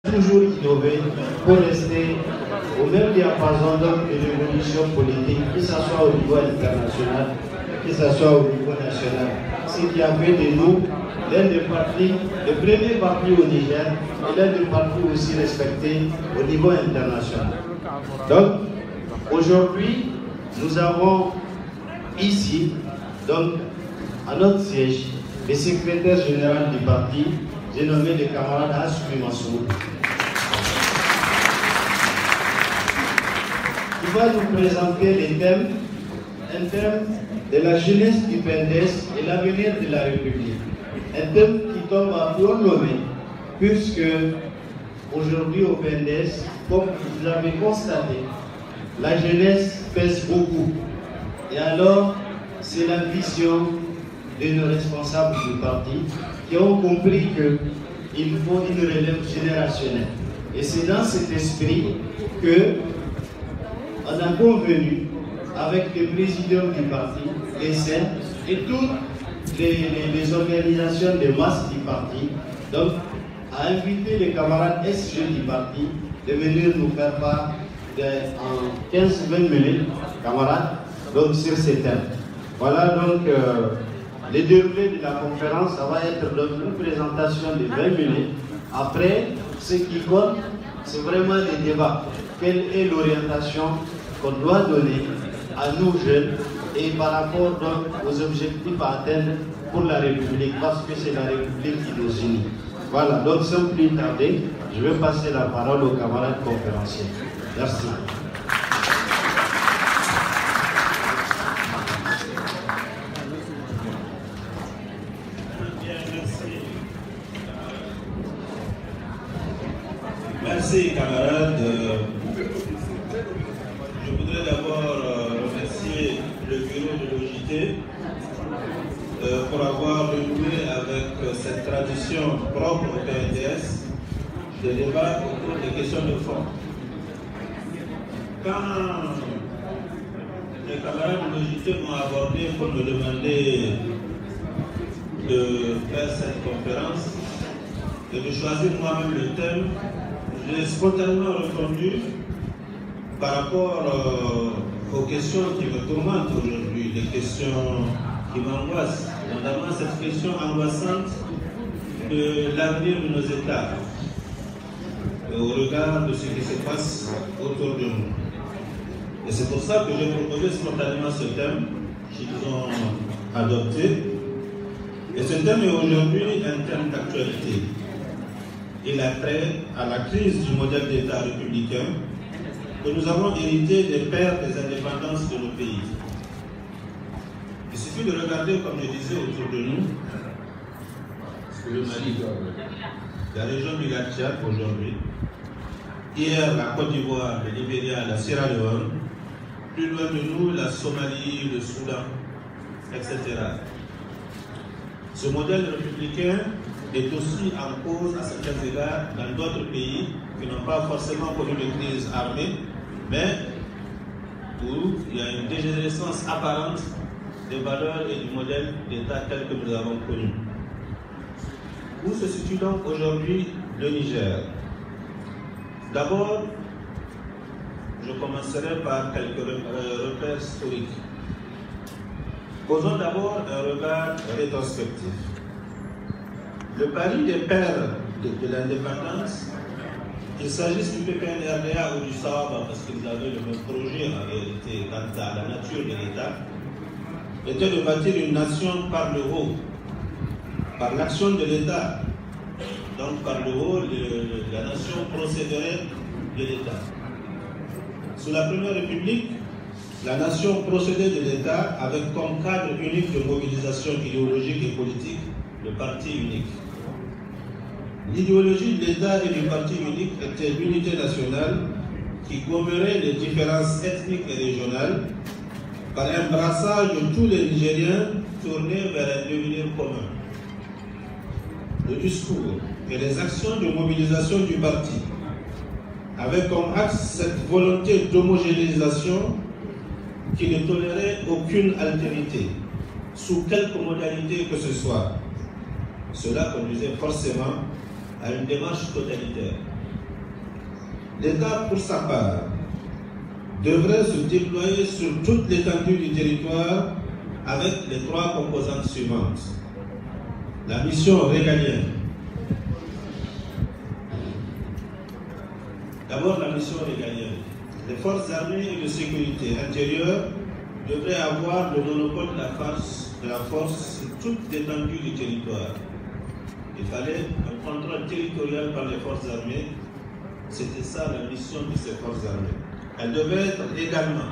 Toujours innover pour rester au même diapason de l'évolution politique, que ce soit au niveau international, que ce soit au niveau national. Ce qui a fait de nous l'un des partis, le premier parti au Niger, et l'un des partis aussi respectés au niveau international. Donc, aujourd'hui, nous avons ici, donc, à notre siège, le secrétaire général du parti, j'ai nommé le camarade Assoumi Massoud, qui va nous présenter les thèmes, un thème de la jeunesse du PNDS et l'avenir de la République. Un thème qui tombe à point nommé, puisque aujourd'hui au PNDS, comme vous avez constaté, la jeunesse pèse beaucoup. Et alors, c'est la vision de nos responsables du parti qui ont compris qu'il faut une relève générationnelle. Et c'est dans cet esprit que on a convenu avec le président du parti, les SEN et toutes les organisations de masse du parti, donc à inviter les camarades SG du parti de venir nous faire part en 15-20 minutes, camarades, donc sur ces thèmes. Voilà donc le déroulé de la conférence, ça va être donc une présentation de 20 minutes. Après, ce qui compte, c'est vraiment les débats. Quelle est l'orientation qu'on doit donner à nous jeunes et par rapport donc aux objectifs à atteindre pour la République, parce que c'est la République qui nous unit. Voilà, donc sans plus tarder, je vais passer la parole aux camarades conférenciers. Merci. Merci camarades. Je voudrais d'abord remercier le bureau de l'OJT pour avoir renoué avec cette tradition propre au PNDS de débat autour des questions de fond. Quand les camarades de l'OJT m'ont abordé pour me demander de faire cette conférence et de choisir moi-même le thème, j'ai spontanément répondu par rapport aux questions qui me tourmentent aujourd'hui, les questions qui m'angoissent, notamment cette question angoissante de l'avenir de nos États au regard de ce qui se passe autour de nous. Et c'est pour ça que j'ai proposé spontanément ce thème qu'ils ont adopté. Et ce thème est aujourd'hui un thème d'actualité. Il a trait à la crise du modèle d'État républicain que nous avons hérité des pères des indépendances de nos pays. Il suffit de regarder, comme je disais, autour de nous, le Mali, la région du lac Tchad aujourd'hui, hier la Côte d'Ivoire, le Libéria, la Sierra Leone, plus loin de nous la Somalie, le Soudan, etc. Ce modèle républicain est aussi en cause à certains égards dans d'autres pays qui n'ont pas forcément connu de crise armée, mais où il y a une dégénérescence apparente des valeurs et du modèle d'État tel que nous avons connu. Où se situe donc aujourd'hui le Niger? D'abord, je commencerai par quelques repères historiques. Posons d'abord un regard rétrospectif. Le pari des pères de l'indépendance, qu'il s'agisse du PPNRDA ou du SAWABA, parce qu'ils avaient le même projet en réalité quant à la nature de l'État, était de bâtir une nation par le haut, par l'action de l'État. Donc par le haut, la nation procéderait de l'État. Sous la Première République, la nation procédait de l'État avec comme cadre unique de mobilisation idéologique et politique le parti unique. L'idéologie de l'État et du parti unique était l'unité nationale qui gommerait les différences ethniques et régionales par un brassage de tous les Nigériens tournés vers un devenir commun. Le discours et les actions de mobilisation du parti avaient comme axe cette volonté d'homogénéisation qui ne tolérait aucune altérité, sous quelque modalité que ce soit. Cela conduisait forcément à une démarche totalitaire. L'État, pour sa part, devrait se déployer sur toute l'étendue du territoire avec les trois composantes suivantes. La mission régalienne. D'abord, la mission régalienne. Les forces armées et de sécurité intérieure devraient avoir le monopole de la force sur toute l'étendue du territoire. Il fallait un contrôle territorial par les forces armées. C'était ça la mission de ces forces armées. Elle devait être également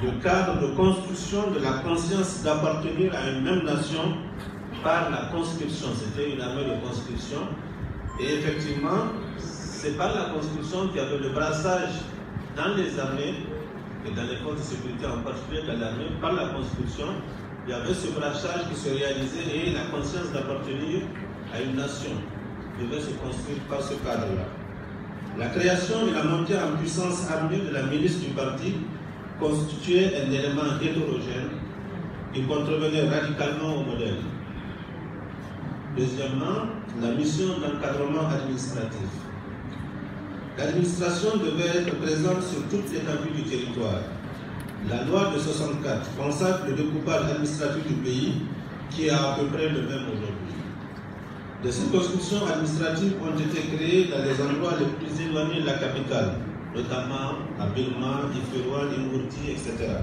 le cadre de construction de la conscience d'appartenir à une même nation par la conscription. C'était une armée de conscription. Et effectivement, c'est par la conscription qu'il y avait le brassage dans les armées et dans les forces de sécurité, en particulier dans l'armée, par la conscription, il y avait ce brassage qui se réalisait et la conscience d'appartenir à une nation devait se construire par ce cadre-là. La création et la montée en puissance armée de la milice du parti constituait un élément hétérogène qui contrevenait radicalement au modèle. Deuxièmement, la mission d'encadrement administratif. L'administration devait être présente sur toute l'étendue du territoire. La loi de 64 consacre le découpage administratif du pays qui est à peu près le même aujourd'hui. Des circonscriptions administratives ont été créées dans les endroits les plus éloignés de la capitale, notamment à Bilma, Ifirwan, Imurti, etc.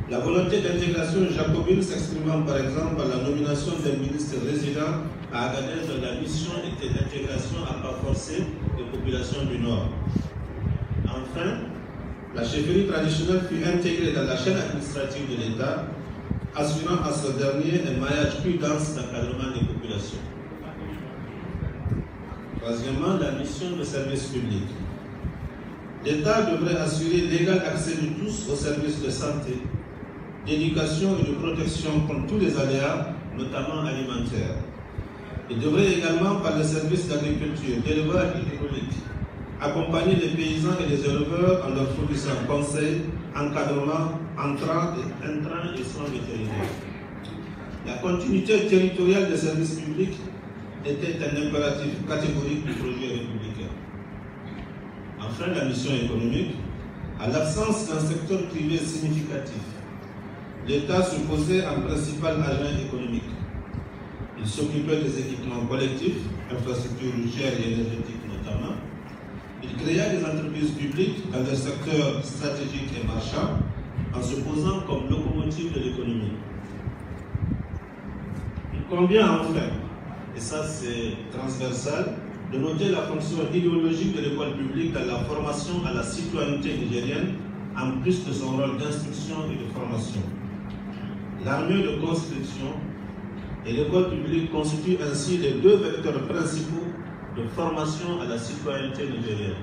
La volonté d'intégration jacobine s'exprimant par exemple par la nomination d'un ministre résident à Agadez dont la mission était l'intégration à pas forcé des populations du Nord. Enfin, la chefferie traditionnelle fut intégrée dans la chaîne administrative de l'État, assurant à ce dernier un maillage plus dense d'encadrement des populations. Troisièmement, la mission de service public. L'État devrait assurer l'égal accès de tous aux services de santé, d'éducation et de protection contre tous les aléas, notamment alimentaires. Il devrait également, par les services d'agriculture, d'élevage et hydraulique, accompagner les paysans et les éleveurs en leur fournissant conseils, encadrement, intrants et soins vétérinaires. La continuité territoriale des services publics était un impératif catégorique du projet républicain. Enfin, la mission économique. À l'absence d'un secteur privé significatif, l'État se posait en principal agent économique. Il s'occupait des équipements collectifs, infrastructures routières et énergétiques notamment. Il créa des entreprises publiques dans des secteurs stratégiques et marchands en se posant comme locomotive de l'économie. Il convient enfin, et ça c'est transversal, de noter la fonction idéologique de l'école publique dans la formation à la citoyenneté nigérienne, en plus de son rôle d'instruction et de formation. L'armée de conscription et l'école publique constituent ainsi les deux vecteurs principaux de formation à la citoyenneté nigérienne.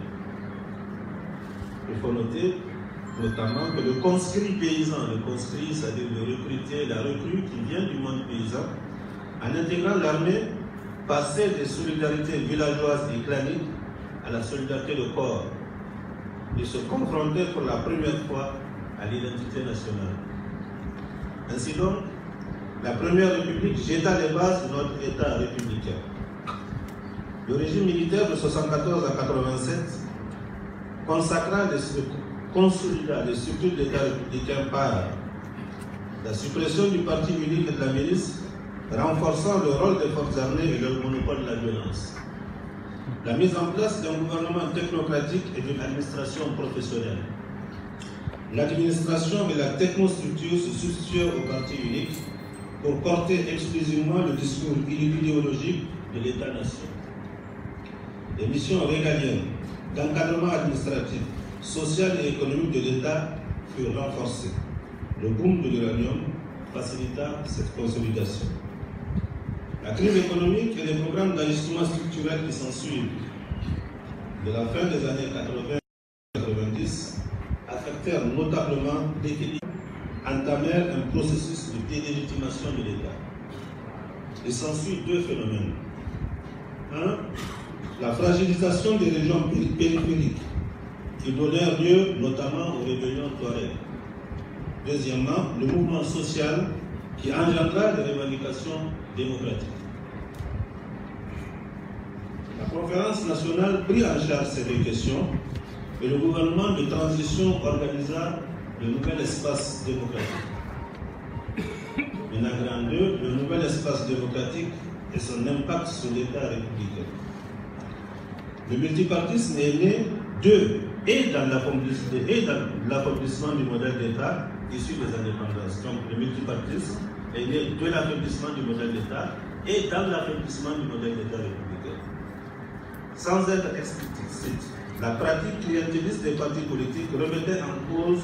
Il faut noter notamment que le conscrit paysan, c'est-à-dire le recruté, la recrue qui vient du monde paysan, en intégrant l'armée, passait des solidarités villageoises et claniques à la solidarité de corps et se confrontait pour la première fois à l'identité nationale. Ainsi donc, la Première République jeta les bases de notre État républicain. Le régime militaire de 1974 à 1987 consolida les structures de l'État républicain par la suppression du parti unique et de la milice, renforçant le rôle des forces armées et le monopole de la violence. La mise en place d'un gouvernement technocratique et d'une administration professionnelle. L'administration et la technostructure se substituèrent au parti unique pour porter exclusivement le discours idéologique de l'État-nation. Les missions régaliennes d'encadrement administratif, social et économique de l'État furent renforcées. Le boom de l'uranium facilita cette consolidation. La crise économique et les programmes d'ajustement structurel qui s'ensuivent de la fin des années 80-90 affectèrent notablement l'équilibre, entamèrent un processus de délégitimation de l'État. Il s'ensuit deux phénomènes. Un, la fragilisation des régions périphériques qui donnèrent lieu notamment aux rébellions touareg. Deuxièmement, le mouvement social qui engendra des revendications démocratiques. La conférence nationale prit en charge ces deux questions et le gouvernement de transition organisa le nouvel espace démocratique. Grand 2, le nouvel espace démocratique et son impact sur l'État républicain. Le multipartisme est né dans l'affaiblissement du modèle d'État issu des indépendances. Donc le multipartisme est né de l'affaiblissement du modèle d'État et dans l'affaiblissement du modèle d'État républicain. Sans être explicite, la pratique clientéliste des partis politiques remettait en cause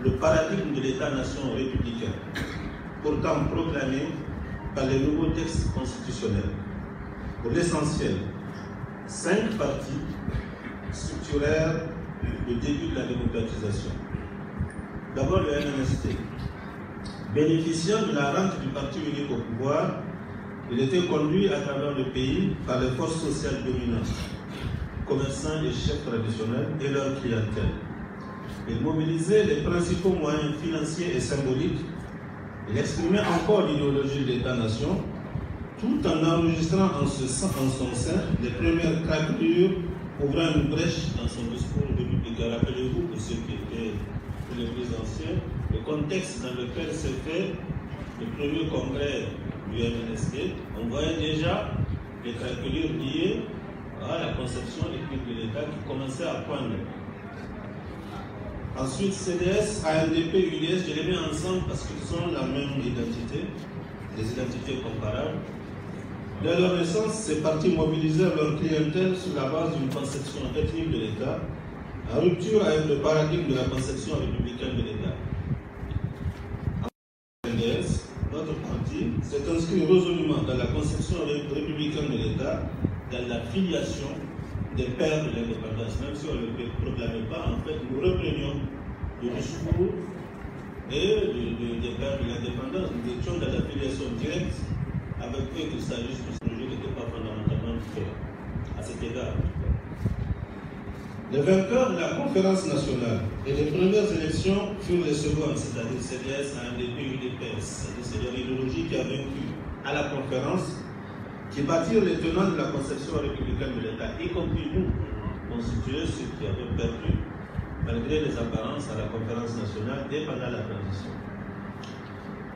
le paradigme de l'État-nation républicain, pourtant proclamé par les nouveaux textes constitutionnels. Pour l'essentiel, 5 partis structurèrent le début de la démocratisation. D'abord le MNST. Bénéficiant de la rente du parti unique au pouvoir, il était conduit à travers le pays par les forces sociales dominantes, commerçants et chefs traditionnels et leur clientèle. Il mobilisait les principaux moyens financiers et symboliques. Il exprimait encore l'idéologie de l'État-nation, tout en enregistrant en son sein les premières craquelures ouvrant une brèche dans son discours républicain. Rappelez-vous, pour ceux qui étaient les plus anciens, le contexte dans lequel s'est fait le premier congrès du MNSD, on voyait déjà les craquelures liées à la conception des cultes de l'État qui commençaient à poindre. Ensuite, CDS, ANDP, UDS, je les mets ensemble parce qu'ils ont la même identité, des identités comparables. Dès leur naissance, ces partis mobilisèrent leur clientèle sur la base d'une conception ethnique de l'État, en rupture avec le paradigme de la conception républicaine de l'État. CDS, notre parti, s'est inscrit résolument dans la conception républicaine de l'État, dans la filiation des pères de l'indépendance. Même si on ne le proclamait pas, en fait, nous reprenions le discours des pères de l'indépendance. Nous étions dans la filiation directe avec eux, qu'il s'agisse de ce projet qui n'était pas fondamentalement différent, à cet égard. Les vainqueurs de la conférence nationale et des premières élections furent les secondes, c'est-à-dire CDS, ANDP, UDPS. C'est leur idéologie qui a vaincu à la conférence, qui bâtirent les tenants de la conception républicaine de l'État, y compris nous, constitués ceux qui avaient perdu, malgré les apparences, à la conférence nationale et pendant la transition.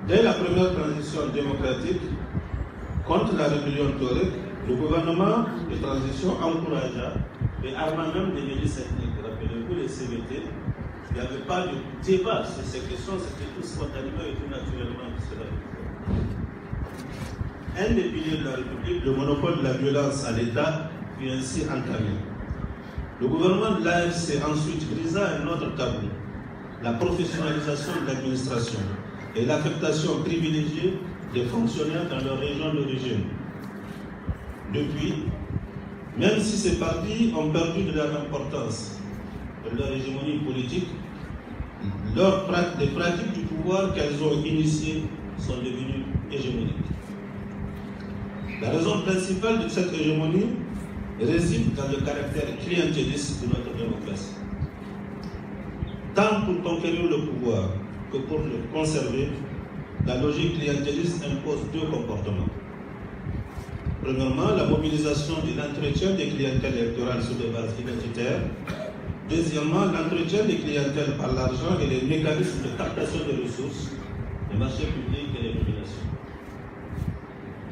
Dès la première transition démocratique, contre la rébellion taurique, le gouvernement de transition encouragea et arma même des milices ethniques. Rappelez-vous, les CVT, il n'y avait pas de débat sur ces questions, c'était tout spontanément et tout naturellement que cela faisait. Un des piliers de la République, le monopole de la violence à l'État, fut ainsi entamé. Le gouvernement de l'AFC ensuite brisa un autre tabou, la professionnalisation de l'administration et l'affectation privilégiée des fonctionnaires dans leur région d'origine. Depuis, même si ces partis ont perdu de leur importance, de leur hégémonie politique, les pratiques du pouvoir qu'elles ont initiées sont devenues hégémoniques. La raison principale de cette hégémonie réside dans le caractère clientéliste de notre démocratie. Tant pour conquérir le pouvoir que pour le conserver, la logique clientéliste impose deux comportements. Premièrement, la mobilisation de l'entretien des clientèles électorales sur des bases identitaires. Deuxièmement, l'entretien des clientèles par l'argent et les mécanismes de captation des ressources, les marchés publics et les nominations.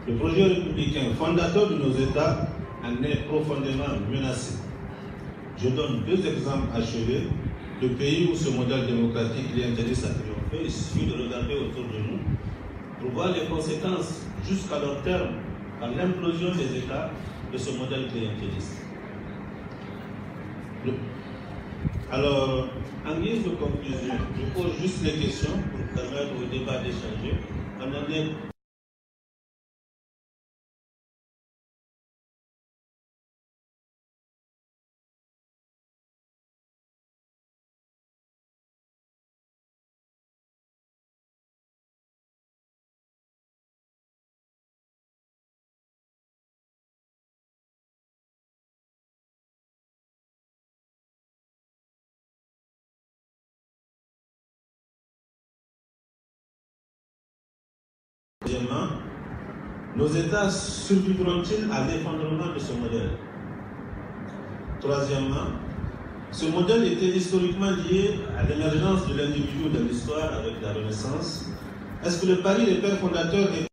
Le projet républicain fondateur de nos États en est profondément menacé. Je donne 2 exemples achevés de pays où ce modèle démocratique clientéliste a triomphé. Il suffit de regarder autour de nous pour voir les conséquences jusqu'à long terme par l'implosion des États de ce modèle clientéliste. Alors, en guise de conclusion, je pose juste les questions pour permettre au débat d'échanger. On en est Deuxièmement, nos États survivront-ils à l'effondrement de ce modèle? Troisièmement, ce modèle était historiquement lié à l'émergence de l'individu dans l'histoire avec la Renaissance. Est-ce que le pari des pères fondateurs